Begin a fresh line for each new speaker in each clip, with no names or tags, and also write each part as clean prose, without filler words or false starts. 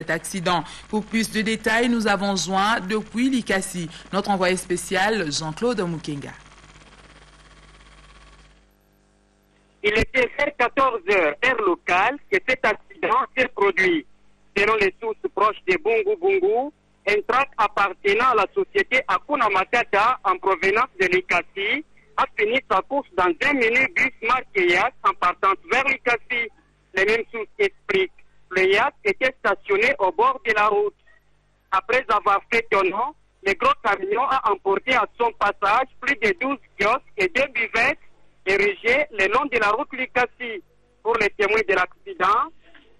cet accident. Pour plus de détails, nous avons joint depuis Likasi notre envoyé spécial Jean-Claude Mukenga.
Il était vers 14 h, heure locale, que cet accident s'est produit. Selon les sources proches de Bungu Bungu, un track appartenant à la société Akuna Matata en provenance de Likasi a fini sa course dans un minibus marqué Yas en partant vers Likasi. Les mêmes sources expliquent. Le Yas était stationné au bord de la route. Après avoir fait tournant, le gros camion a emporté à son passage plus de 12 kiosques et 2 buvettes érigés le long de la route Likasi. Pour les témoins de l'accident,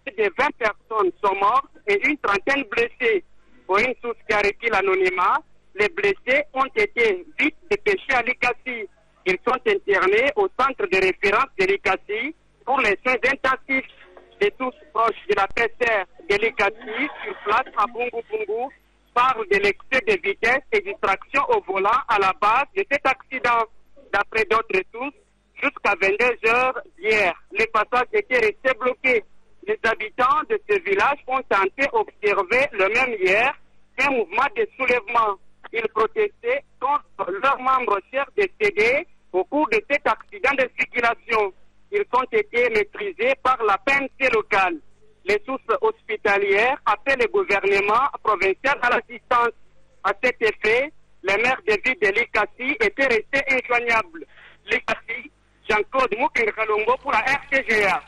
plus de 20 personnes sont mortes et une trentaine blessées. Pour une source qui a requis l'anonymat, les blessés ont été vite dépêchés à Likasi. Ils sont internés au centre de référence de Likasi pour les soins intensifs. Les sources proches de la PCR de Likasi sur place à Bungu Bungu parlent de l'excès de vitesse et distraction au volant à la base de cet accident. D'après d'autres sources, jusqu'à 22 h d'hier, les passages étaient restés bloqués. Les habitants de ce village ont tenté d'observer le même hier un mouvement de soulèvement. Ils protestaient contre leurs membres chers décédés au cours de cet accident de circulation. Ils ont été maîtrisés par la PNC locale. Les sources hospitalières appellent le gouvernement provincial à l'assistance. À cet effet, les maires de ville de Likasi étaient restés injoignables. Likasi, Jean-Claude Mukenga pour la RTGA.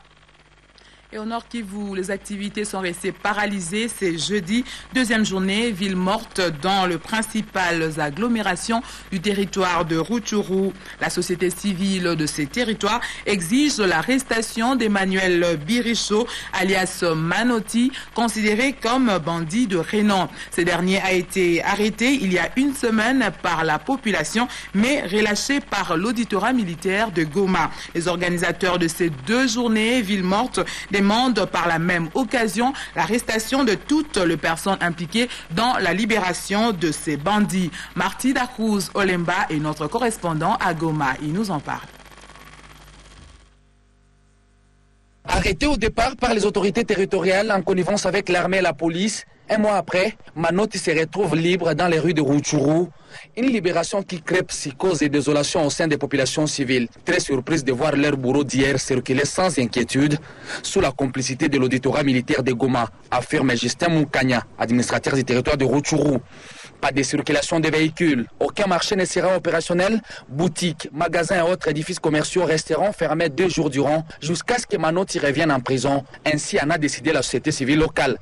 Et au Nord Kivu, les activités sont restées paralysées. C'est jeudi, deuxième journée, ville morte dans les principales agglomérations du territoire de Rutshuru. La société civile de ces territoires exige l'arrestation d'Emmanuel Biricho, alias Manoti, considéré comme bandit de renom. Ce dernier a été arrêté il y a une semaine par la population, mais relâché par l'auditorat militaire de Goma. Les organisateurs de ces deux journées, ville morte, demande par la même occasion l'arrestation de toutes les personnes impliquées dans la libération de ces bandits. Marty Cruz Olemba est notre correspondant à Goma. Il nous en parle.
Arrêté au départ par les autorités territoriales en connivence avec l'armée et la police, un mois après, Manoti se retrouve libre dans les rues de Rutshuru. Une libération qui crée psychose et désolation au sein des populations civiles. Très surprise de voir leur bourreau d'hier circuler sans inquiétude sous la complicité de l'auditorat militaire de Goma, affirme Justin Mukanya, administrateur du territoire de Rutshuru. Pas de circulation de véhicules, aucun marché ne sera opérationnel, boutiques, magasins et autres édifices commerciaux resteront fermés 2 jours durant jusqu'à ce que Manoti revienne en prison. Ainsi en a décidé la société civile locale.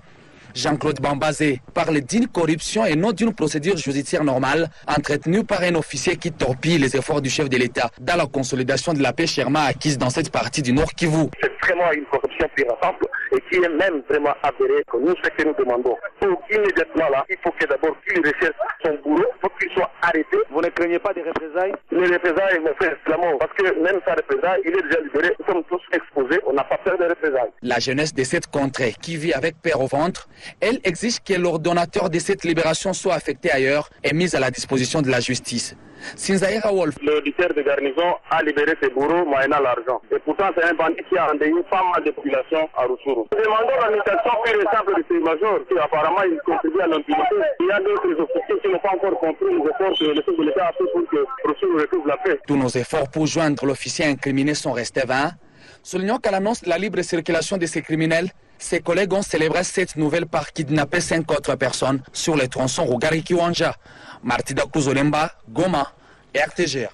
Jean-Claude Bambazé parle d'une corruption et non d'une procédure judiciaire normale entretenue par un officier qui torpille les efforts du chef de l'État dans la consolidation de la paix chèrement acquise dans cette partie du Nord Kivu.
C'est vraiment une corruption pure et simple et qui est même vraiment avérée que nous, ce que nous demandons. Donc immédiatement là, il faut que d'abord qu'il recherche son boulot, il faut qu'il soit arrêté. Vous ne craignez pas des représailles? Les représailles, mon frère, clairement, parce que même sa représaille, il est déjà libéré, nous sommes tous exposés, on n'a pas peur de représailles.
La jeunesse de cette contrée qui vit avec peur au ventre, elle exige que l'ordonnateur de cette libération soit affecté ailleurs et mis à la disposition de la justice. Sinzaïra Wolf.
L'auditeur de garnison a libéré ses bourreaux moyennant l'argent. Et pourtant, c'est un bandit qui a endeuillé pas mal de populations à Rutshuru. Nous demandons la mutation pure et simple de ces majors qui apparemment ils contribuent à l'impunité. Il y a d'autres officiers qui n'ont pas encore compris les efforts que le chef de l'État a fait pour que Rutshuru retrouve la paix.
Tous nos efforts pour joindre l'officier incriminé sont restés vains. Soulignons qu'à l'annonce de la libre circulation de ces criminels, ses collègues ont célébré cette nouvelle par kidnapper 5 autres personnes sur les tronçons Rugari-Kiwanja. Martida Kuzolemba, Goma et RTGR.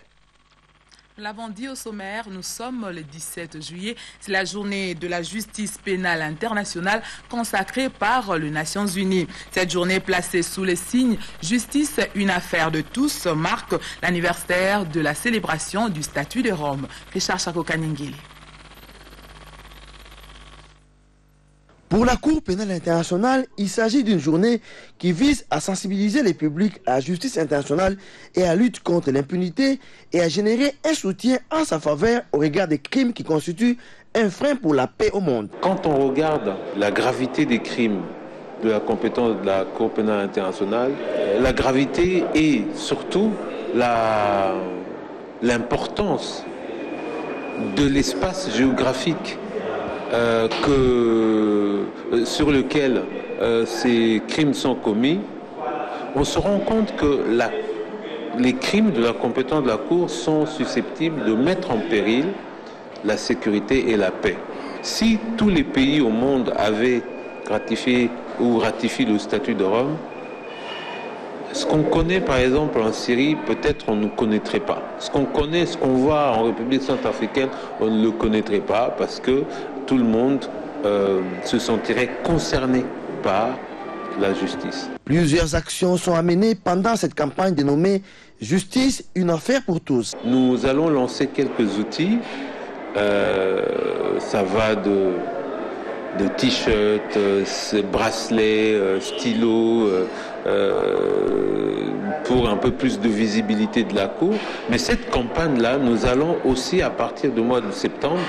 Nous l'avons dit au sommaire, nous sommes le 17 juillet. C'est la journée de la justice pénale internationale consacrée par les Nations Unies. Cette journée placée sous le signe « Justice, une affaire de tous » marque l'anniversaire de la célébration du statut de Rome. Richard Chakokaningili.
Pour la Cour pénale internationale, il s'agit d'une journée qui vise à sensibiliser les publics à la justice internationale et à la lutte contre l'impunité et à générer un soutien en sa faveur au regard des crimes qui constituent un frein pour la paix au monde.
Quand on regarde la gravité des crimes de la compétence de la Cour pénale internationale, la gravité et surtout l'importance de l'espace géographique sur lequel ces crimes sont commis, on se rend compte que les crimes de la compétence de la Cour sont susceptibles de mettre en péril la sécurité et la paix. Si tous les pays au monde avaient ratifié ou ratifié le statut de Rome, ce qu'on connaît par exemple en Syrie, peut-être on ne connaîtrait pas. Ce qu'on connaît, ce qu'on voit en République centrafricaine, on ne le connaîtrait pas parce que tout le monde se sentirait concerné par la justice.
Plusieurs actions sont amenées pendant cette campagne dénommée « Justice, une affaire pour tous ».
Nous allons lancer quelques outils. Ça va de t-shirts, bracelets, stylos, pour un peu plus de visibilité de la Cour. Mais cette campagne-là, nous allons aussi, à partir du mois de septembre,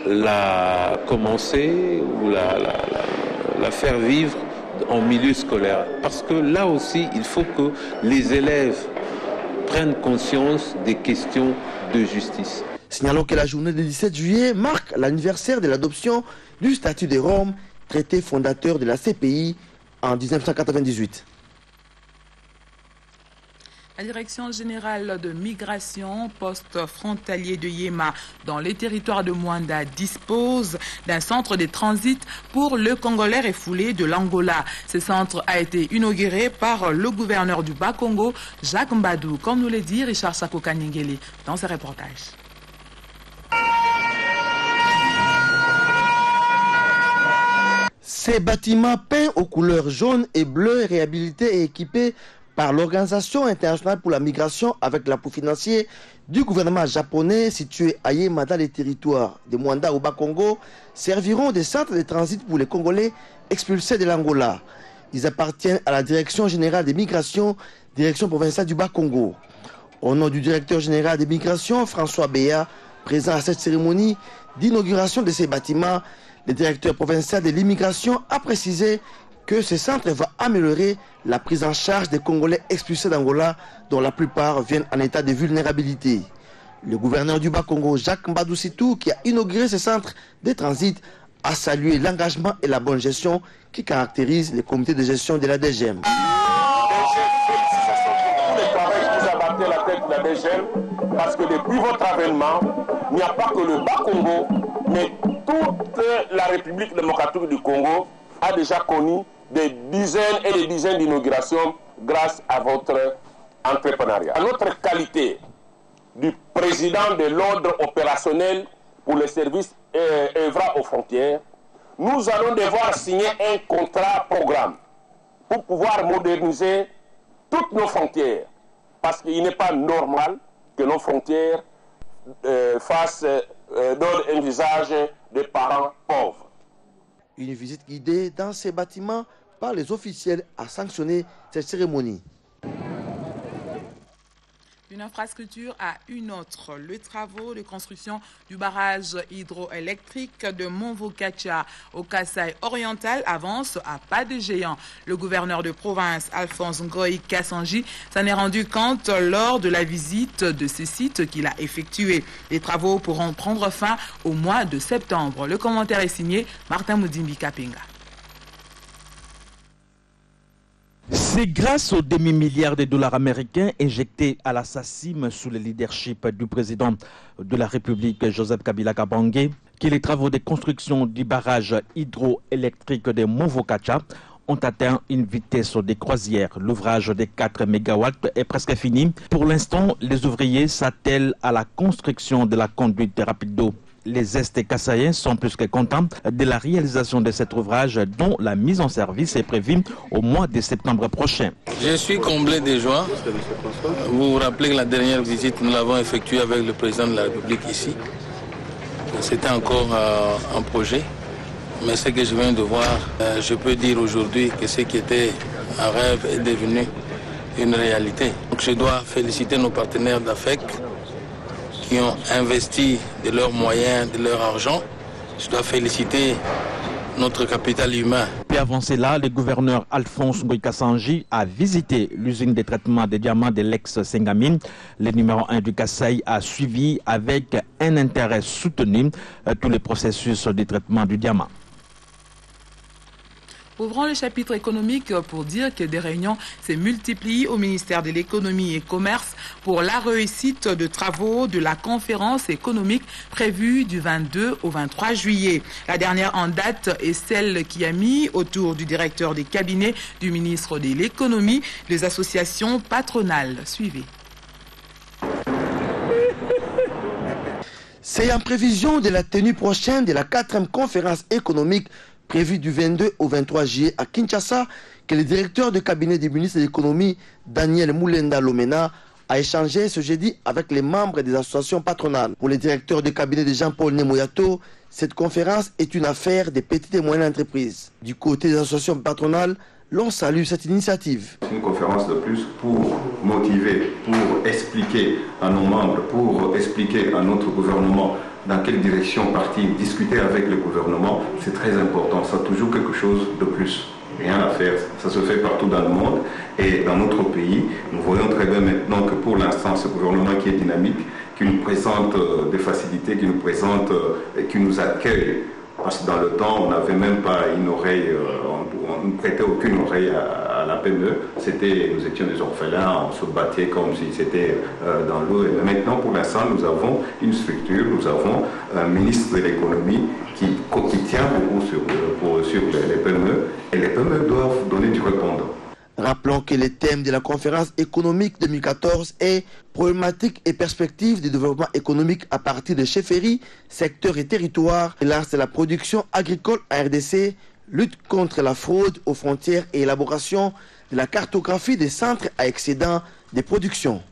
la commencer ou la faire vivre en milieu scolaire. Parce que là aussi, il faut que les élèves prennent conscience des questions de justice.
Signalons que la journée du 17 juillet marque l'anniversaire de l'adoption du statut de Rome, traité fondateur de la CPI en 1998.
La Direction générale de migration, poste frontalier de Yéma dans les territoires de Mwanda dispose d'un centre de transit pour le Congolais refoulé de l'Angola. Ce centre a été inauguré par le gouverneur du Bas-Congo, Jacques Mbadou, comme nous l'a dit Richard Sakoka Ningeli dans ses reportages.
Ces bâtiments peints aux couleurs jaune et bleu, réhabilités et équipés par l'Organisation internationale pour la migration avec l'appui financier du gouvernement japonais situé à Yéma dans les territoires de Mwanda au Bas-Congo, serviront de centres de transit pour les Congolais expulsés de l'Angola. Ils appartiennent à la Direction générale des migrations, Direction provinciale du Bas-Congo. Au nom du directeur général des migrations, François Béa, présent à cette cérémonie d'inauguration de ces bâtiments, le directeur provincial de l'immigration a précisé que ce centre va améliorer la prise en charge des Congolais expulsés d'Angola, dont la plupart viennent en état de vulnérabilité. Le gouverneur du Bas-Congo, Jacques Mbadou Sitou, qui a inauguré ce centre de transit, a salué l'engagement et la bonne gestion qui caractérisent les comités de gestion de la DGM.
La tête de la DGM, parce que depuis votre avènement, il n'y a pas que le Bas-Congo, mais toute la République démocratique du Congo a déjà connu des dizaines et des dizaines d'inaugurations grâce à votre entrepreneuriat. À notre qualité du président de l'ordre opérationnel pour les services œuvrant aux frontières, nous allons devoir signer un contrat programme pour pouvoir moderniser toutes nos frontières. Parce qu'il n'est pas normal que nos frontières donnent un visage de parents pauvres.
Une visite guidée dans ces bâtiments par les officiels a sanctionné cette cérémonie.
Une infrastructure à une autre. Les travaux de construction du barrage hydroélectrique de Monvokacha au Kasaï oriental avancent à pas de géant. Le gouverneur de province, Alphonse Ngoï Kassanji, s'en est rendu compte lors de la visite de ce site qu'il a effectué. Les travaux pourront prendre fin au mois de septembre. Le commentaire est signé Martin Moudimbi Kapenga.
C'est grâce aux demi-milliards de dollars américains injectés à la SACIM sous le leadership du président de la République, Joseph Kabila Kabange, que les travaux de construction du barrage hydroélectrique de Monvokacha ont atteint une vitesse de croisière. L'ouvrage de 4 MW est presque fini. Pour l'instant, les ouvriers s'attellent à la construction de la conduite rapide d'eau. Les Estes Kassaïens sont plus que contents de la réalisation de cet ouvrage dont la mise en service est prévue au mois de septembre prochain.
Je suis comblé de joie. Vous vous rappelez que la dernière visite, nous l'avons effectuée avec le président de la République ici. C'était encore un projet. Mais ce que je viens de voir, je peux dire aujourd'hui que ce qui était un rêve est devenu une réalité. Donc je dois féliciter nos partenaires d'AFEC qui ont investi de leurs moyens, de leur argent. Je dois féliciter notre capital humain.
Puis avant cela, le gouverneur Alphonse Ngoï Kassanji a visité l'usine de traitement des diamants de l'ex-Sengamine. Le numéro 1 du Kasaï a suivi avec un intérêt soutenu tout le processus de traitement du diamant.
Ouvrons le chapitre économique pour dire que des réunions se multiplient au ministère de l'économie et commerce pour la réussite de travaux de la conférence économique prévue du 22 au 23 juillet. La dernière en date est celle qui a mis autour du directeur des cabinets du ministre de l'économie les associations patronales. Suivez.
C'est en prévision de la tenue prochaine de la 4e conférence économique prévue du 22 au 23 juillet à Kinshasa que le directeur de cabinet du ministre de l'économie, Daniel Moulenda Lomena, a échangé ce jeudi avec les membres des associations patronales. Pour le directeur de cabinet de Jean-Paul Nemoyato, cette conférence est une affaire des petites et moyennes entreprises. Du côté des associations patronales, l'on salue cette initiative.
C'est une conférence de plus pour motiver, pour expliquer à nos membres, pour expliquer à notre gouvernement dans quelle direction partir, discuter avec le gouvernement, c'est très important. Ça a toujours quelque chose de plus. Rien à faire. Ça se fait partout dans le monde et dans notre pays. Nous voyons très bien maintenant que pour l'instant, ce gouvernement qui est dynamique, qui nous présente des facilités, qui nous présente et qui nous accueille. Parce que dans le temps, on n'avait même pas une oreille, on ne prêtait aucune oreille à la PME. Nous étions des orphelins, on se battait comme si c'était dans l'eau. Mais maintenant, pour l'instant, nous avons une structure, nous avons un ministre de l'économie qui tient beaucoup sur les PME. Et les PME doivent donner du répondant.
Rappelons que le thème de la conférence économique 2014 est problématiques et perspectives de développement économique à partir de chefferies, secteurs et territoires, relance de la production agricole en RDC, lutte contre la fraude aux frontières et élaboration de la cartographie des centres à excédent des productions.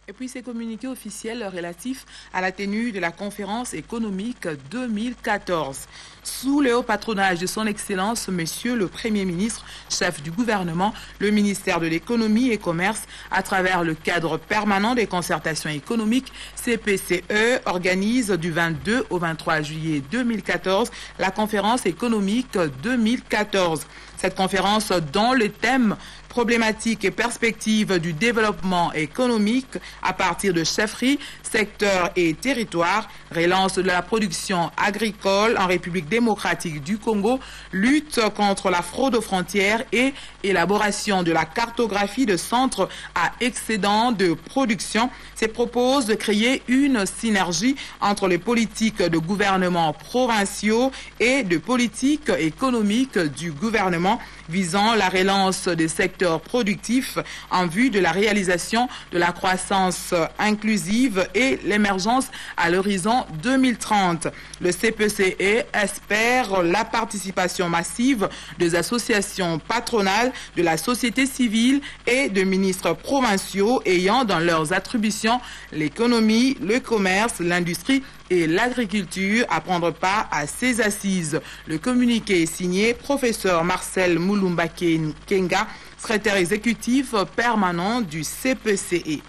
Et puis ces communiqués officiels relatifs à la tenue de la conférence économique 2014. Sous le haut patronage de son Excellence, Monsieur le Premier ministre, chef du gouvernement, le ministère de l'économie et commerce, à travers le cadre permanent des concertations économiques, CPCE, organise du 22 au 23 juillet 2014 la conférence économique 2014. Cette conférence, dont le thème problématiques et perspectives du développement économique à partir de chefferies, secteurs et territoires, relance de la production agricole en République démocratique du Congo, lutte contre la fraude aux frontières et élaboration de la cartographie de centres à excédent de production, se propose de créer une synergie entre les politiques de gouvernements provinciaux et de politiques économiques du gouvernement visant la relance des secteurs productifs en vue de la réalisation de la croissance inclusive et l'émergence à l'horizon 2030. Le CPCE espère la participation massive des associations patronales, de la société civile et de ministres provinciaux ayant dans leurs attributions l'économie, le commerce, l'industrie et l'agriculture à prendre part à ces assises. Le communiqué est signé professeur Marcel Moulumba Kenga, secrétaire exécutif permanent du CPCE.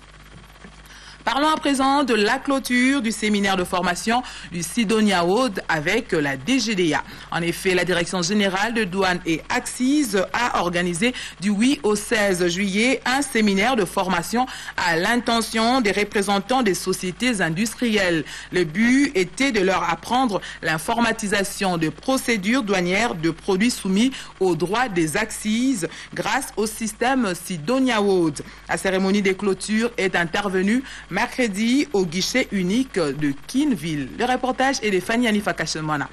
Parlons à présent de la clôture du séminaire de formation du Sidonia World avec la DGDA. En effet, la Direction générale de douane et Axis a organisé du 8 au 16 juillet un séminaire de formation à l'intention des représentants des sociétés industrielles. Le but était de leur apprendre l'informatisation de procédures douanières de produits soumis aux droits des Axis grâce au système Sidonia World. La cérémonie des clôtures est intervenue mercredi au guichet unique de Kinville. Le reportage est de Fanny Anifa Kassemwana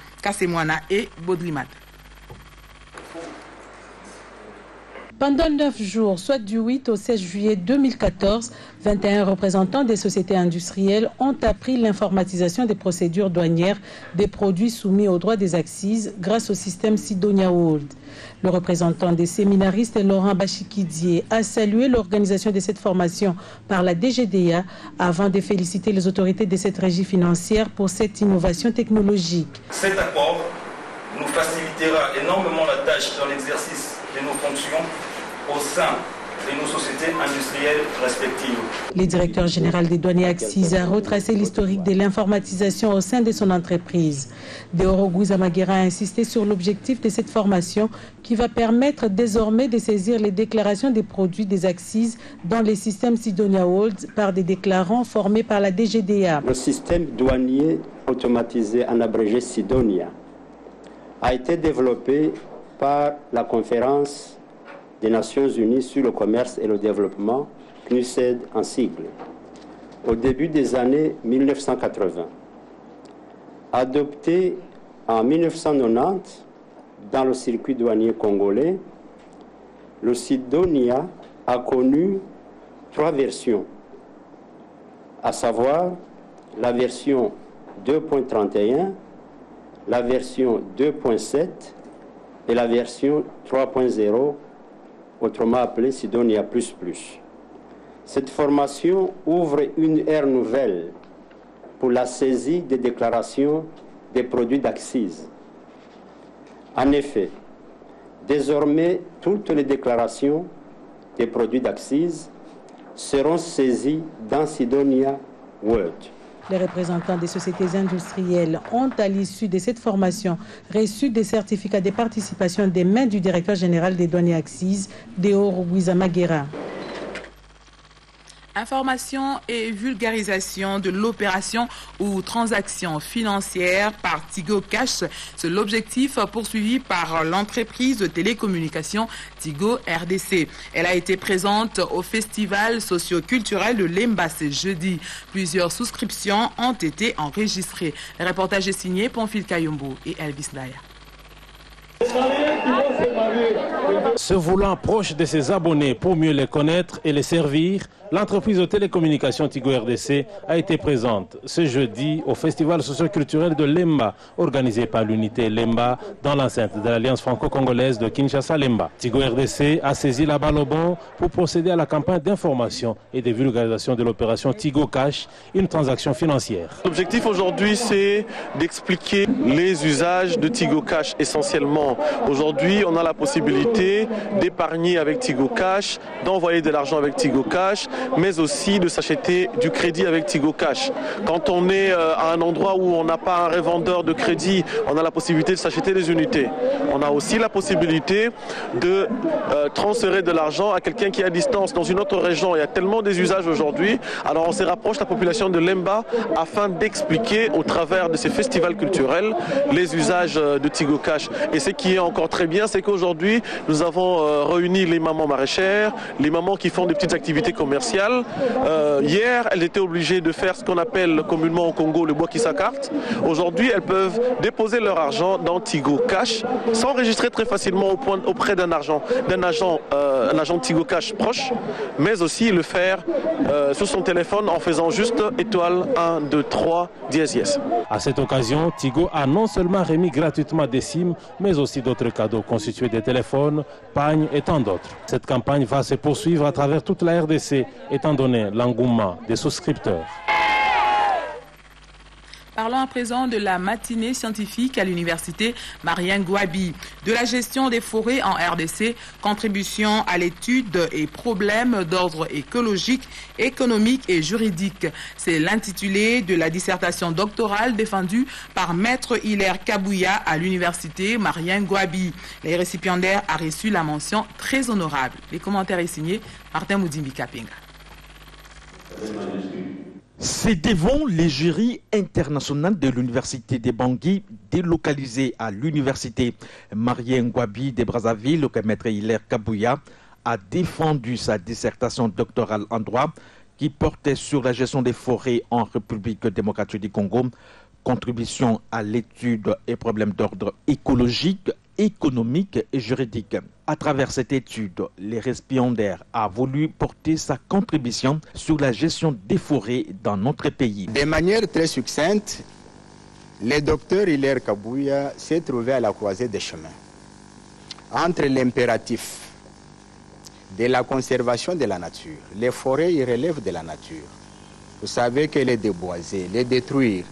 et Baudrimat.
Pendant 9 jours, soit du 8 au 16 juillet 2014, 21 représentants des sociétés industrielles ont appris l'informatisation des procédures douanières des produits soumis aux droits des Axis grâce au système Sidonia World. Le représentant des séminaristes, Laurent Bachikidier, a salué l'organisation de cette formation par la DGDA avant de féliciter les autorités de cette régie financière pour cette innovation technologique.
Cet accord nous facilitera énormément la tâche dans l'exercice de nos fonctions au sein de nos sociétés industrielles respectives.
Le directeur général des douaniers Axis a retracé l'historique de l'informatisation au sein de son entreprise. Deoro Guizamaguera a insisté sur l'objectif de cette formation qui va permettre désormais de saisir les déclarations des produits des Axis dans les systèmes Sidonia World par des déclarants formés par la DGDA.
Le système douanier automatisé en abrégé Sidonia a été développé par la conférence des Nations Unies sur le commerce et le développement, CNUSED en sigle, au début des années 1980. Adopté en 1990 dans le circuit douanier congolais, le Sidonia a connu 3 versions, à savoir la version 2.31, la version 2.7 et la version 3.0, autrement appelée Sidonia++. Cette formation ouvre une ère nouvelle pour la saisie des déclarations des produits d'accise. En effet, désormais, toutes les déclarations des produits d'accise seront saisies dans Sidonia World.
Les représentants des sociétés industrielles ont, à l'issue de cette formation, reçu des certificats de participation des mains du directeur général des douanes et accises, Deo Rugwizamaguera.
Information et vulgarisation de l'opération ou transaction financière par Tigo Cash. C'est l'objectif poursuivi par l'entreprise de télécommunications Tigo RDC. Elle a été présente au festival socio-culturel de Lemba ce jeudi. Plusieurs souscriptions ont été enregistrées. Le reportage est signé Pamphile Kayombo et Elvis Daya.
Se voulant proche de ses abonnés pour mieux les connaître et les servir, l'entreprise de télécommunications Tigo RDC a été présente ce jeudi au festival socio-culturel de Lemba, organisé par l'unité Lemba dans l'enceinte de l'Alliance franco-congolaise de Kinshasa-Lemba. Tigo RDC a saisi la balle au bon pour procéder à la campagne d'information et de vulgarisation de l'opération Tigo Cash, une transaction financière.
L'objectif aujourd'hui, c'est d'expliquer les usages de Tigo Cash essentiellement. Aujourd'hui, on a la possibilité d'épargner avec Tigo Cash, d'envoyer de l'argent avec Tigo Cash, mais aussi de s'acheter du crédit avec Tigo Cash. Quand on est à un endroit où on n'a pas un revendeur de crédit, on a la possibilité de s'acheter des unités. On a aussi la possibilité de transférer de l'argent à quelqu'un qui est à distance dans une autre région. Il y a tellement des usages aujourd'hui. Alors on se rapproche de la population de Lemba afin d'expliquer au travers de ces festivals culturels les usages de Tigo Cash. Et ce qui est encore très bien, c'est qu'aujourd'hui, nous avons réuni les mamans maraîchères, les mamans qui font des petites activités commerciales. Hier, elles étaient obligées de faire ce qu'on appelle communément au Congo le bois qui s'accarte. Aujourd'hui, elles peuvent déposer leur argent dans Tigo Cash, s'enregistrer très facilement auprès d'un agent Tigo Cash proche, mais aussi le faire sur son téléphone en faisant juste étoile 1, 2, 3, dièse, dièse.
À cette occasion, Tigo a non seulement remis gratuitement des SIM, mais aussi d'autres cadeaux constitués des téléphones, pagnes et tant d'autres. Cette campagne va se poursuivre à travers toute la RDC, étant donné l'engouement des souscripteurs.
Parlons à présent de la matinée scientifique à l'université Marien Ngouabi, de la gestion des forêts en RDC, contribution à l'étude et problèmes d'ordre écologique, économique et juridique. C'est l'intitulé de la dissertation doctorale défendue par Maître Hilaire Kabouya à l'université Marien Ngouabi. Les récipiendaires a reçu la mention très honorable. Les commentaires est signé Martin Moudimbi Kapenga.
C'est devant les jurys internationaux de l'université de Bangui, délocalisé à l'université Marien Ngouabi de Brazzaville, que Maître Hilaire Kabouya a défendu sa dissertation doctorale en droit qui portait sur la gestion des forêts en République démocratique du Congo, contribution à l'étude et problèmes d'ordre écologique, économique et juridique. À travers cette étude, les récipiendaires a voulu porter sa contribution sur la gestion des forêts dans notre pays.
De manière très succincte, le docteur Hilaire Kabouya s'est trouvé à la croisée des chemins entre l'impératif de la conservation de la nature. Les forêts y relèvent de la nature. Vous savez que les déboiser, les détruire,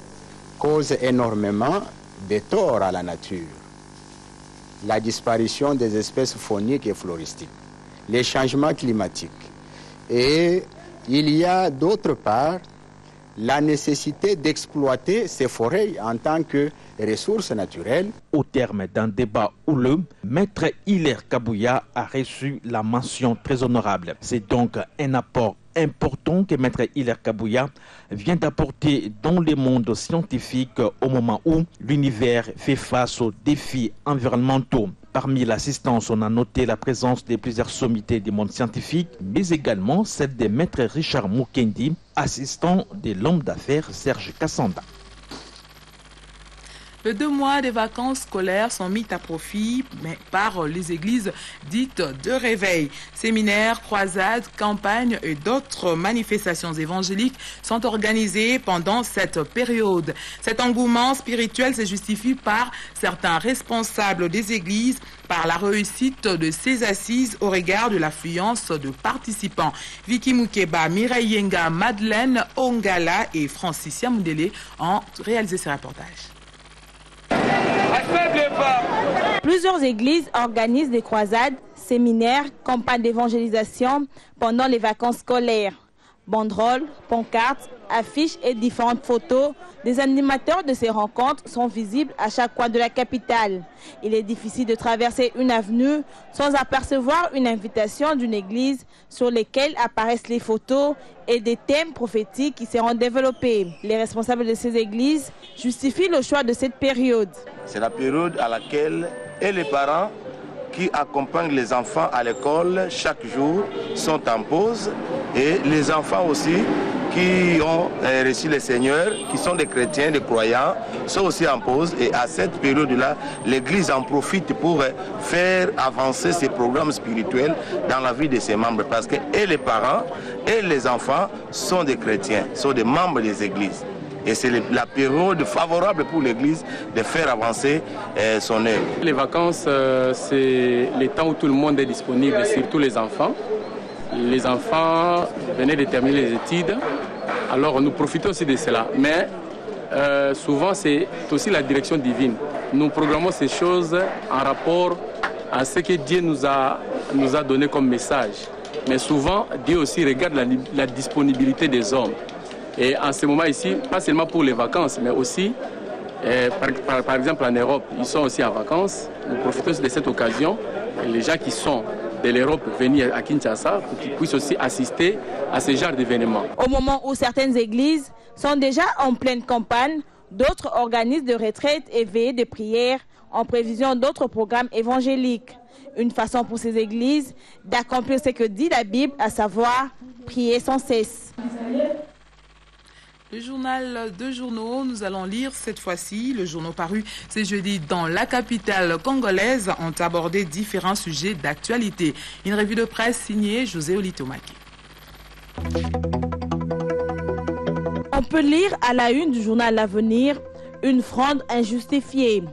cause énormément de tort à la nature. La disparition des espèces fauniques et floristiques, les changements climatiques. Et il y a d'autre part la nécessité d'exploiter ces forêts en tant que ressources naturelles.
Au terme d'un débat houleux, Maître Hilaire Kabouya a reçu la mention très honorable. C'est donc un apport important que Maître Hilaire Kabouya vient d'apporter dans le monde scientifique au moment où l'univers fait face aux défis environnementaux. Parmi l'assistance, on a noté la présence de plusieurs sommités du monde scientifique, mais également celle des maîtres Richard Mukendi, assistant de l'homme d'affaires Serge Kassanda.
Les 2 mois des vacances scolaires sont mis à profit par les églises dites de réveil. Séminaires, croisades, campagnes et d'autres manifestations évangéliques sont organisées pendant cette période. Cet engouement spirituel se justifie par certains responsables des églises, par la réussite de ces assises au regard de l'affluence de participants. Vicky Moukeba, Mireille Yenga, Madeleine Ongala et Francis Yamoudele ont réalisé ce reportage.
Plusieurs églises organisent des croisades, séminaires, campagnes d'évangélisation pendant les vacances scolaires. Banderoles, pancartes, affiches et différentes photos des animateurs de ces rencontres sont visibles à chaque coin de la capitale. Il est difficile de traverser une avenue sans apercevoir une invitation d'une église sur lesquelles apparaissent les photos et des thèmes prophétiques qui seront développés. Les responsables de ces églises justifient le choix de cette période.
C'est la période à laquelle les parents qui accompagnent les enfants à l'école chaque jour sont en pause, et les enfants aussi qui ont reçu le Seigneur, qui sont des chrétiens, des croyants, sont aussi en pause. Et à cette période-là, l'Église en profite pour faire avancer ces programmes spirituels dans la vie de ses membres. Parce que et les parents et les enfants sont des chrétiens, sont des membres des églises. Et c'est la période favorable pour l'Église de faire avancer son œuvre.
Les vacances, c'est le temps où tout le monde est disponible, surtout les enfants. Les enfants venaient de terminer les études, alors nous profitons aussi de cela. Mais souvent, c'est aussi la direction divine. Nous programmons ces choses en rapport à ce que Dieu nous a donné comme message. Mais souvent, Dieu aussi regarde la disponibilité des hommes. Et en ce moment ici, pas seulement pour les vacances, mais aussi, par exemple en Europe, ils sont aussi en vacances. Nous profitons de cette occasion. Et les gens qui sont de l'Europe venir à Kinshasa pour qu'ils puissent aussi assister à ce genre d'événements.
Au moment où certaines églises sont déjà en pleine campagne, d'autres organisent de retraites et veillées de prière en prévision d'autres programmes évangéliques. Une façon pour ces églises d'accomplir ce que dit la Bible, à savoir prier sans cesse.
Le journal de journaux, nous allons lire cette fois-ci. Le journal paru ce jeudi dans la capitale congolaise ont abordé différents sujets d'actualité. Une revue de presse signée José Olitomaki.
On peut lire à la une du journal L'Avenir une fronde injustifiée.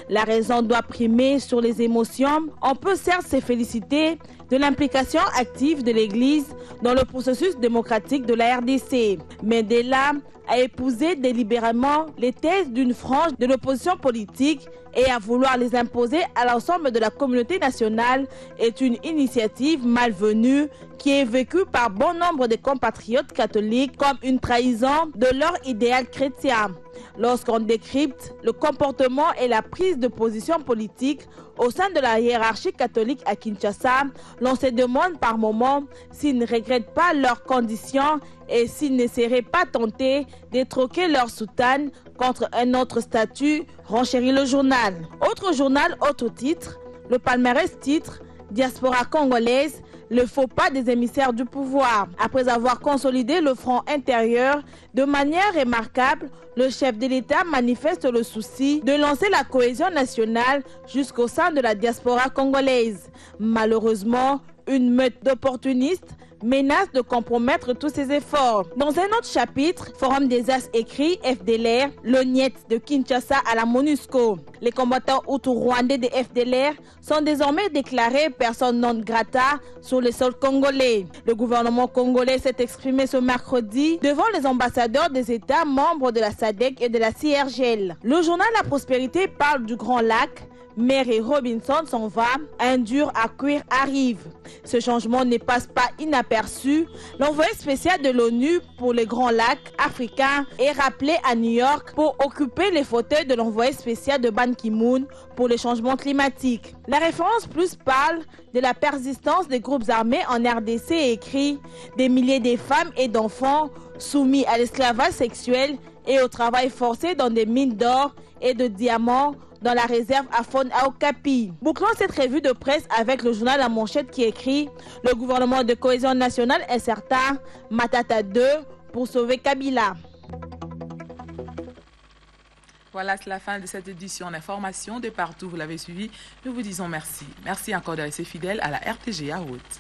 La raison doit primer sur les émotions. On peut certes se féliciter de l'implication active de l'Église dans le processus démocratique de la RDC. Mais de là à épouser délibérément les thèses d'une frange de l'opposition politique et à vouloir les imposer à l'ensemble de la communauté nationale est une initiative malvenue qui est vécue par bon nombre de compatriotes catholiques comme une trahison de leur idéal chrétien. Lorsqu'on décrypte le comportement et la prise de position politique au sein de la hiérarchie catholique à Kinshasa, l'on se demande par moments s'ils ne regrettent pas leurs conditions et s'ils ne seraient pas tentés de troquer leur soutane contre un autre statut, renchérit le journal. Autre journal, autre titre, le palmarès titre « Diaspora congolaise ». Le faux pas des émissaires du pouvoir. Après avoir consolidé le front intérieur de manière remarquable, le chef de l'État manifeste le souci de lancer la cohésion nationale jusqu'au sein de la diaspora congolaise. Malheureusement, une meute d'opportunistes menace de compromettre tous ces efforts. Dans un autre chapitre, Forum des As écrit FDLR, le niet de Kinshasa à la MONUSCO. Les combattants hutu-rwandais de FDLR sont désormais déclarés personnes non grata sur le sol congolais. Le gouvernement congolais s'est exprimé ce mercredi devant les ambassadeurs des États membres de la SADC et de la CIRGL. Le journal La Prospérité parle du Grand Lac. Mary Robinson s'en va, un dur à cuire arrive. Ce changement ne passe pas inaperçu. L'envoyé spécial de l'ONU pour les Grands Lacs africains est rappelé à New York pour occuper les fauteuils de l'envoyé spécial de Ban Ki-moon pour les changements climatiques. La référence plus parle de la persistance des groupes armés en RDC et écrit « Des milliers de femmes et d'enfants soumis à l'esclavage sexuel et au travail forcé dans des mines d'or et de diamants dans la réserve Afon à Okapi. Bouclons cette revue de presse avec le journal La Manchette qui écrit « Le gouvernement de cohésion nationale est certain, Matata 2 pour sauver Kabila ».
Voilà, c'est la fin de cette édition d'information de partout. Vous l'avez suivi. Nous vous disons merci. Merci encore de rester fidèle à la RTG à Haute.